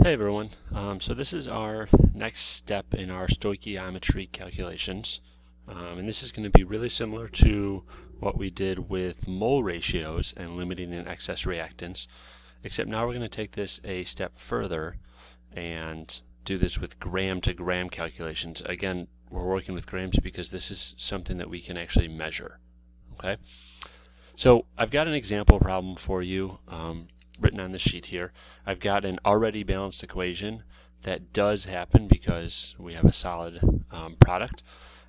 Hey everyone, so this is our next step in our stoichiometry calculations, and this is going to be really similar to what we did with mole ratios and limiting and excess reactants, except now we're going to take this a step further and do this with gram to gram calculations. Again, we're working with grams because this is something that we can actually measure. Okay, so I've got an example problem for you written on the sheet here. I've got an already balanced equation that does happen because we have a solid product,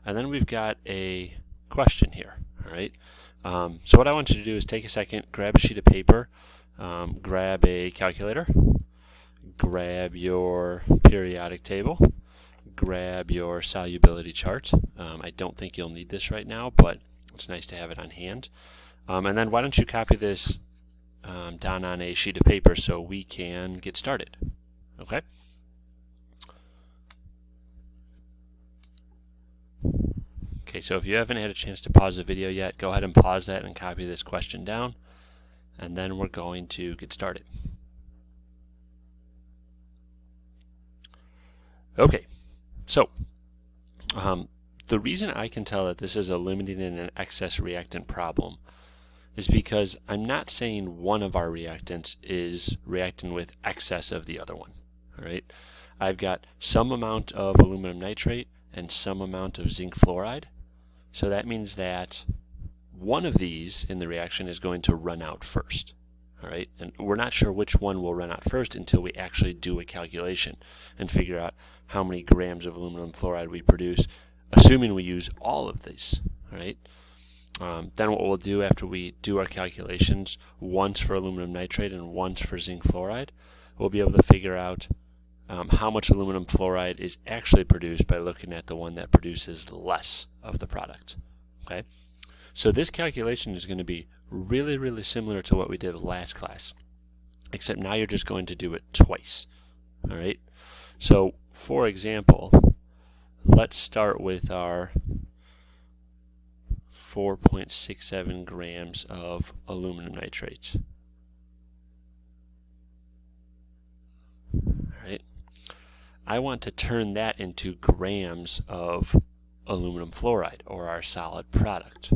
and then we've got a question here. All right. So what I want you to do is take a second, grab a sheet of paper, grab a calculator, grab your periodic table, grab your solubility chart. I don't think you'll need this right now, but it's nice to have it on hand. And then why don't you copy this down on a sheet of paper so we can get started. Okay? Okay, so if you haven't had a chance to pause the video yet, go ahead and pause that and copy this question down, and then we're going to get started. Okay, so the reason I can tell that this is a limiting and an excess reactant problem is because I'm not saying one of our reactants is reacting with excess of the other one. All right, I've got some amount of aluminum nitrate and some amount of zinc fluoride, so that means that one of these in the reaction is going to run out first. All right, and we're not sure which one will run out first until we actually do a calculation and figure out how many grams of aluminum fluoride we produce, assuming we use all of these. All right. Then what we'll do after we do our calculations, once for aluminum nitrate and once for zinc fluoride, we'll be able to figure out how much aluminum fluoride is actually produced by looking at the one that produces less of the product. Okay, so this calculation is going to be really, really similar to what we did last class, except now you're just going to do it twice. All right, so for example, let's start with our 4.67 grams of aluminum nitrate. All right. I want to turn that into grams of aluminum fluoride, or our solid product.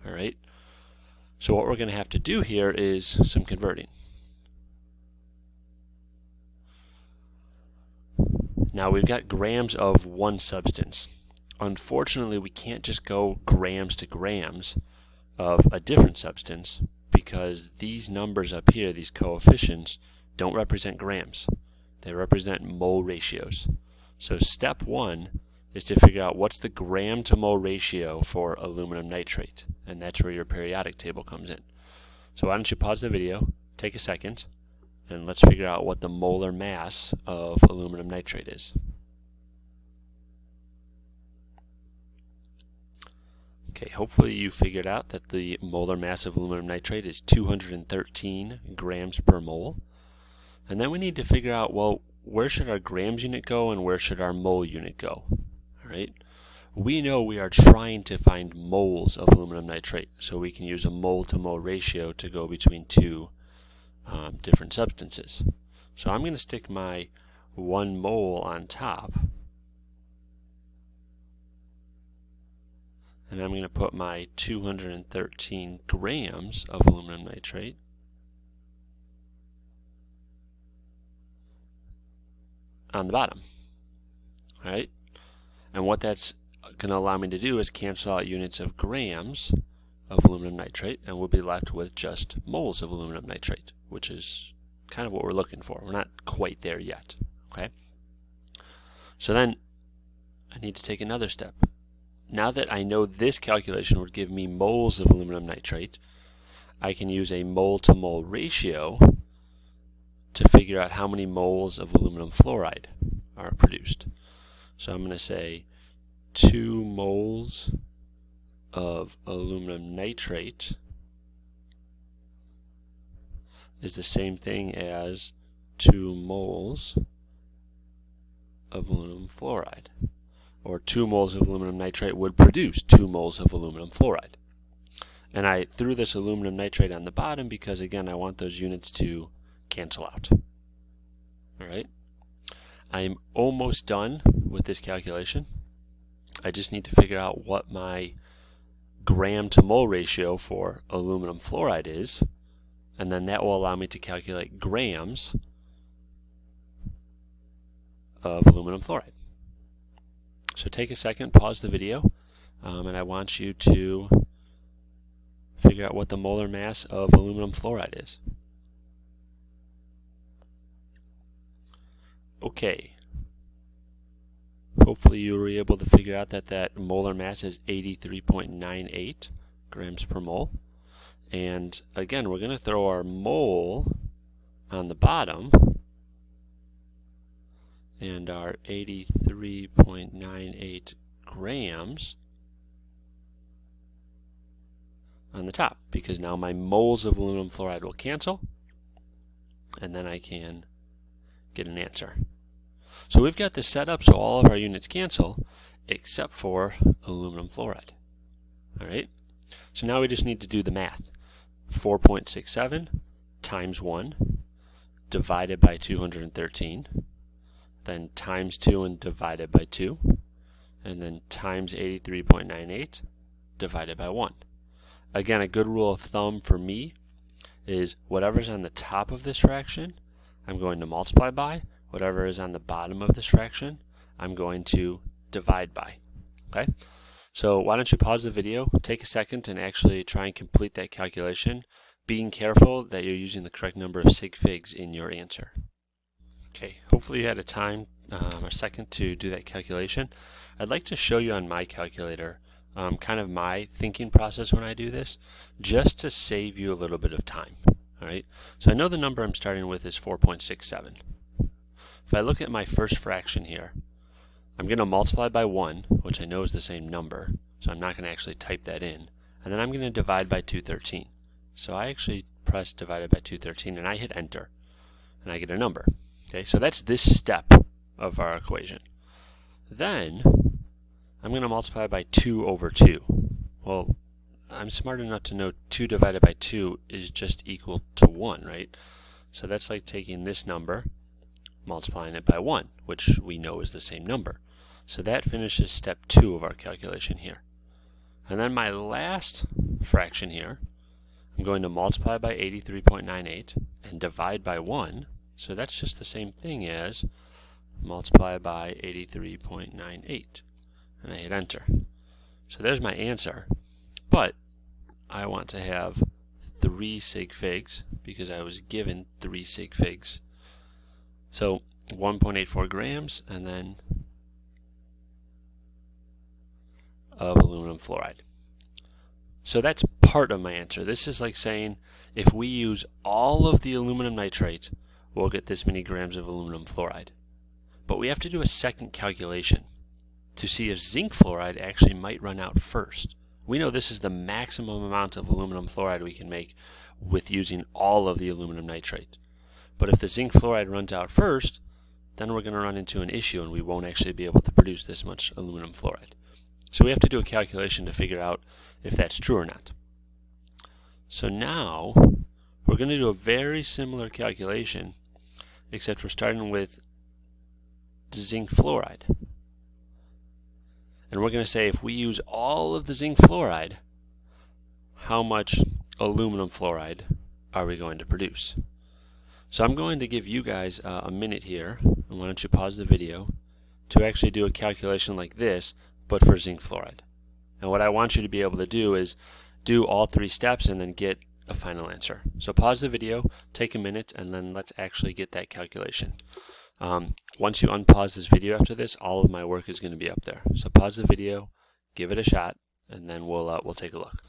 All right. So what we're going to have to do here is some converting. Now we've got grams of one substance. Unfortunately, we can't just go grams to grams of a different substance because these numbers up here, these coefficients, don't represent grams. They represent mole ratios. So step one is to figure out what's the gram to mole ratio for aluminum nitrate, and that's where your periodic table comes in. So why don't you pause the video, take a second, and let's figure out what the molar mass of aluminum nitrate is. Okay, hopefully you figured out that the molar mass of aluminum nitrate is 213 grams per mole. And then we need to figure out, well, where should our grams unit go and where should our mole unit go? All right. We know we are trying to find moles of aluminum nitrate, so we can use a mole to mole ratio to go between two different substances. So I'm going to stick my 1 mole on top, and I'm going to put my 213 grams of aluminum nitrate on the bottom. All right? And what that's going to allow me to do is cancel out units of grams of aluminum nitrate, and we'll be left with just moles of aluminum nitrate, which is kind of what we're looking for. We're not quite there yet. Okay? So then I need to take another step. Now that I know this calculation would give me moles of aluminum nitrate, I can use a mole to mole ratio to figure out how many moles of aluminum fluoride are produced. So I'm going to say 2 moles of aluminum nitrate is the same thing as 2 moles of aluminum fluoride. Or 2 moles of aluminum nitrate would produce 2 moles of aluminum fluoride. And I threw this aluminum nitrate on the bottom because, again, I want those units to cancel out. All right? I'm almost done with this calculation. I just need to figure out what my gram to mole ratio for aluminum fluoride is, and then that will allow me to calculate grams of aluminum fluoride. So take a second, pause the video, and I want you to figure out what the molar mass of aluminum fluoride is. Okay. Hopefully you were able to figure out that that molar mass is 83.98 grams per mole. And again, we're going to throw our mole on the bottom and our 83.98 grams on the top, because now my moles of aluminum fluoride will cancel, and then I can get an answer. So we've got this set up so all of our units cancel except for aluminum fluoride. Alright, so now we just need to do the math. 4.67 times 1 divided by 213, then times 2 and divided by 2, and then times 83.98 divided by 1. Again, a good rule of thumb for me is whatever's on the top of this fraction, I'm going to multiply by. Whatever is on the bottom of this fraction, I'm going to divide by. Okay? So why don't you pause the video, take a second, and actually try and complete that calculation, being careful that you're using the correct number of sig figs in your answer. Okay, hopefully you had a time or second to do that calculation. I'd like to show you on my calculator kind of my thinking process when I do this, just to save you a little bit of time. Alright, so I know the number I'm starting with is 4.67. If I look at my first fraction here, I'm going to multiply by 1, which I know is the same number, so I'm not going to actually type that in, and then I'm going to divide by 213. So I actually press divided by 213 and I hit enter, and I get a number. Okay, so that's this step of our equation. Then I'm going to multiply by 2 over 2. Well, I'm smart enough to know 2 divided by 2 is just equal to 1, right? So that's like taking this number, multiplying it by 1, which we know is the same number. So that finishes step 2 of our calculation here. And then my last fraction here, I'm going to multiply by 83.98 and divide by 1. So that's just the same thing as multiply by 83.98. And I hit enter. So there's my answer. But I want to have 3 sig figs because I was given 3 sig figs. So 1.84 grams and then of aluminum fluoride. So that's part of my answer. This is like saying if we use all of the aluminum nitrate, we'll get this many grams of aluminum fluoride. But we have to do a second calculation to see if zinc fluoride actually might run out first. We know this is the maximum amount of aluminum fluoride we can make with using all of the aluminum nitrate. But if the zinc fluoride runs out first, then we're going to run into an issue and we won't actually be able to produce this much aluminum fluoride. So we have to do a calculation to figure out if that's true or not. So now we're going to do a very similar calculation, except we're starting with zinc fluoride. And we're going to say if we use all of the zinc fluoride, how much aluminum fluoride are we going to produce? So I'm going to give you guys a minute here, and why don't you pause the video, to actually do a calculation like this, but for zinc fluoride. And what I want you to be able to do is do all 3 steps and then get a final answer. So pause the video, take a minute, and then let's actually get that calculation. Once you unpause this video after this, all of my work is going to be up there. So pause the video, give it a shot, and then we'll take a look.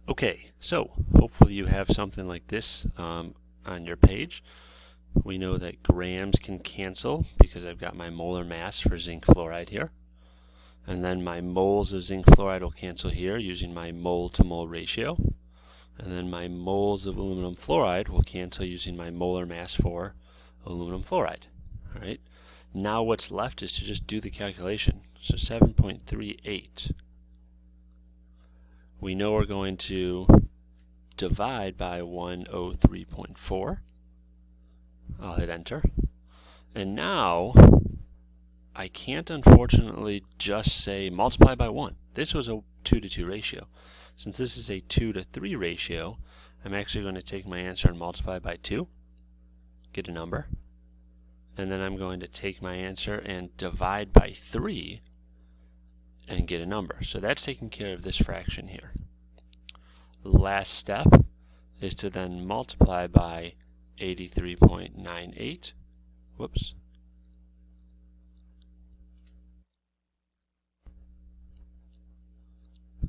Okay, so hopefully you have something like this on your page. We know that grams can cancel because I've got my molar mass for zinc fluoride here. And then my moles of zinc fluoride will cancel here using my mole to mole ratio. And then my moles of aluminum fluoride will cancel using my molar mass for aluminum fluoride. All right. Now what's left is to just do the calculation. So 7.38. We know we're going to divide by 103.4. I'll hit enter. And now I can't unfortunately just say multiply by 1. This was a 2 to 2 ratio. Since this is a 2 to 3 ratio, I'm actually going to take my answer and multiply by 2, get a number, and then I'm going to take my answer and divide by 3 and get a number. So that's taking care of this fraction here. Last step is to then multiply by 83.98. Whoops.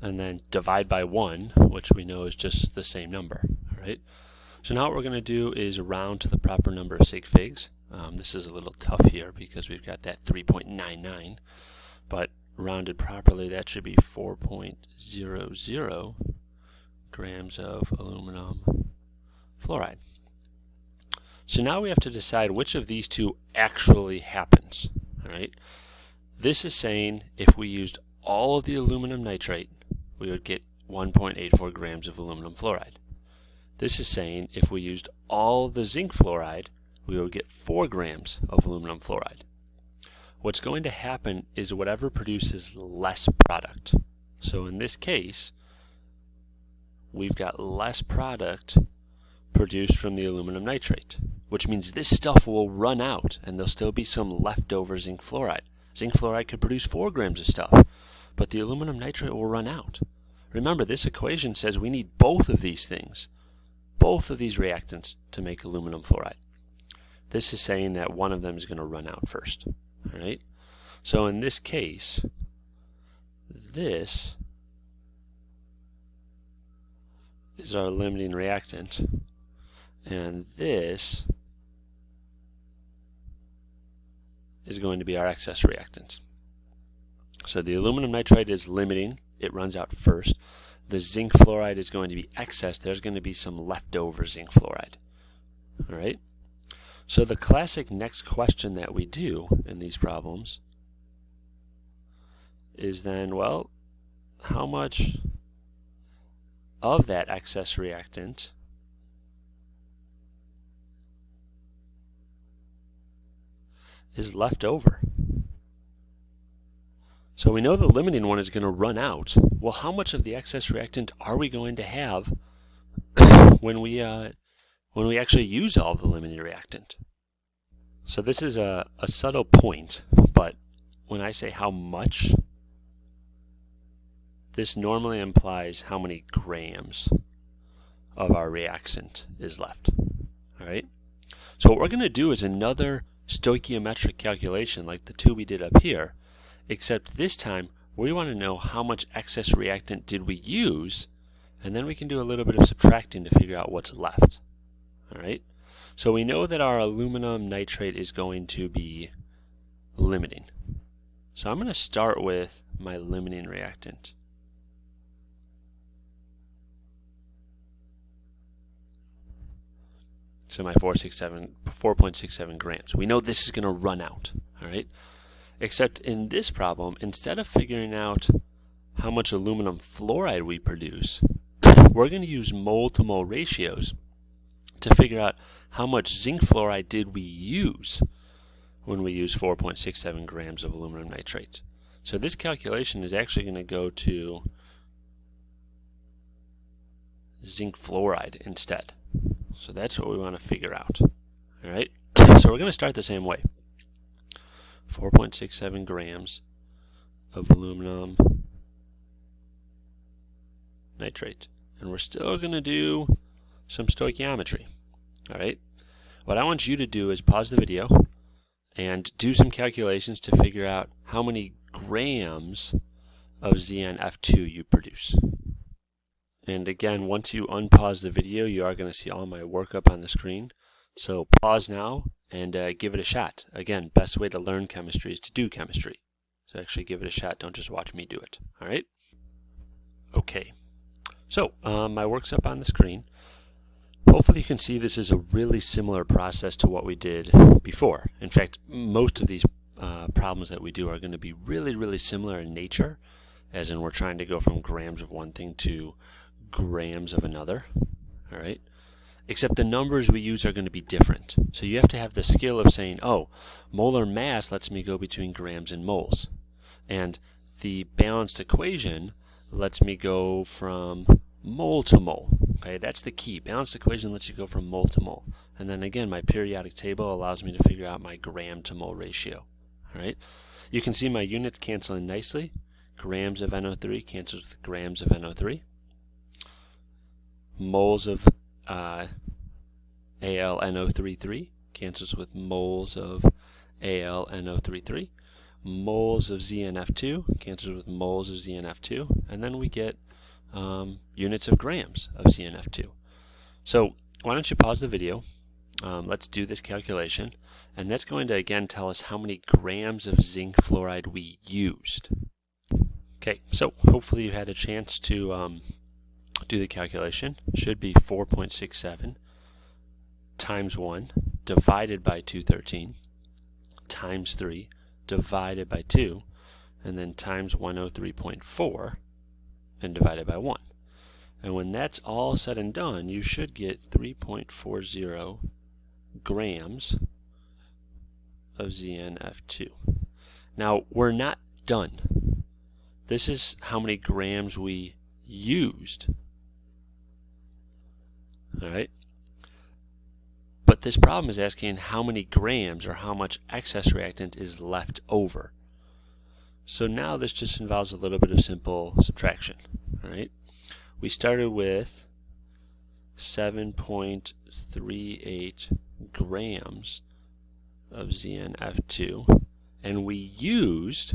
And then divide by 1, which we know is just the same number. All right? So now what we're going to do is round to the proper number of sig figs. This is a little tough here because we've got that 3.99, but rounded properly, that should be 4.00 grams of aluminum fluoride. So now we have to decide which of these two actually happens. All right? This is saying if we used all of the aluminum nitrate, we would get 1.84 grams of aluminum fluoride. This is saying if we used all of the zinc fluoride, we would get 4 grams of aluminum fluoride. What's going to happen is whatever produces less product. So in this case, we've got less product produced from the aluminum nitrate, which means this stuff will run out and there'll still be some leftover zinc fluoride. Zinc fluoride could produce 4 grams of stuff, but the aluminum nitrate will run out. Remember, this equation says we need both of these things, both of these reactants, to make aluminum fluoride. This is saying that one of them is going to run out first. All right? So in this case, this is our limiting reactant, and this is going to be our excess reactant. So the aluminum nitrate is limiting, it runs out first. The zinc fluoride is going to be excess, there's going to be some leftover zinc fluoride. All right? So the classic next question that we do in these problems is then, well, how much of that excess reactant is left over? So we know the limiting one is going to run out. Well, how much of the excess reactant are we going to have when we actually use all of the limiting reactant? So this is a subtle point, but when I say how much, this normally implies how many grams of our reactant is left. All right? So what we're going to do is another stoichiometric calculation like the two we did up here, except this time we want to know how much excess reactant did we use, and then we can do a little bit of subtracting to figure out what's left. All right? So we know that our aluminum nitrate is going to be limiting. So I'm going to start with my limiting reactant. So my 4.67 grams. We know this is going to run out. All right? Except in this problem, instead of figuring out how much aluminum fluoride we produce, we're going to use mole to mole ratios to figure out how much zinc fluoride did we use when we use 4.67 grams of aluminum nitrate. So this calculation is actually going to go to zinc fluoride instead. So that's what we want to figure out. All right? So we're going to start the same way. 4.67 grams of aluminum nitrate. And we're still going to do some stoichiometry. All right? What I want you to do is pause the video and do some calculations to figure out how many grams of ZnF2 you produce. And again, once you unpause the video, you are going to see all my work up on the screen. So pause now and give it a shot. Again, best way to learn chemistry is to do chemistry. So actually give it a shot. Don't just watch me do it. All right? Okay. So my work's up on the screen. Hopefully you can see this is a really similar process to what we did before. In fact, most of these problems that we do are going to be really, really similar in nature, as in we're trying to go from grams of one thing to grams of another. All right? except the numbers we use are going to be different. So you have to have the skill of saying, oh, molar mass lets me go between grams and moles. And the balanced equation lets me go from mole to mole. Okay, that's the key. Balanced equation lets you go from mole to mole. And then again, my periodic table allows me to figure out my gram to mole ratio. All right, you can see my units canceling nicely. Grams of NO3 cancels with grams of NO3. Moles of AlNO33 cancels with moles of AlNO33. Moles of ZnF2 cancels with moles of ZnF2. And then we get units of grams of ZnF2. So why don't you pause the video? Let's do this calculation. And that's going to again tell us how many grams of zinc fluoride we used. Okay, so hopefully you had a chance to do the calculation. Should be 4.67 times 1 divided by 213 times 3 divided by 2, and then times 103.4 and divided by 1. And when that's all said and done, you should get 3.40 grams of ZnF2. Now, we're not done. This is how many grams we used. All right. But this problem is asking how many grams or how much excess reactant is left over. So now this just involves a little bit of simple subtraction. All right. We started with 7.38 grams of ZnF2, and we used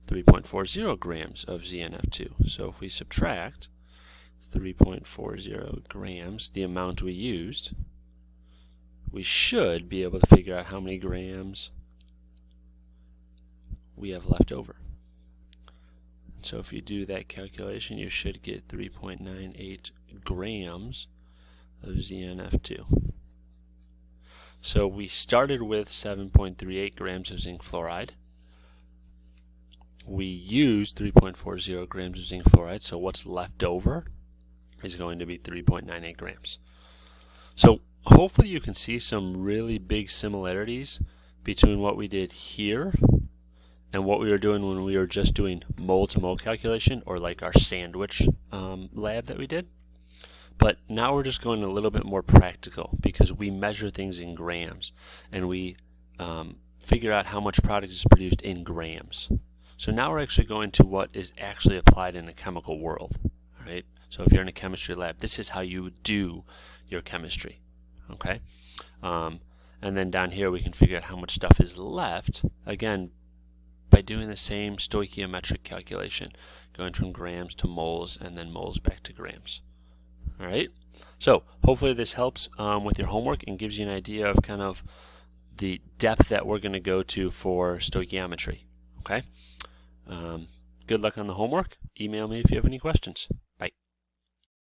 3.40 grams of ZnF2. So if we subtract 3.40 grams, the amount we used, we should be able to figure out how many grams we have left over. And so if you do that calculation, you should get 3.98 grams of ZnF2. So we started with 7.38 grams of zinc fluoride. We used 3.40 grams of zinc fluoride, so what's left over is going to be 3.98 grams. So hopefully you can see some really big similarities between what we did here and what we were doing when we were just doing mole to mole calculation, or like our sandwich lab that we did. But now we're just going a little bit more practical because we measure things in grams and we figure out how much product is produced in grams. So now we're actually going to what is actually applied in the chemical world. All right? So if you're in a chemistry lab, this is how you do your chemistry. Okay? And then down here we can figure out how much stuff is left, again, by doing the same stoichiometric calculation, going from grams to moles and then moles back to grams. All right? So hopefully this helps with your homework and gives you an idea of kind of the depth that we're going to go to for stoichiometry. Okay? Good luck on the homework. Email me if you have any questions.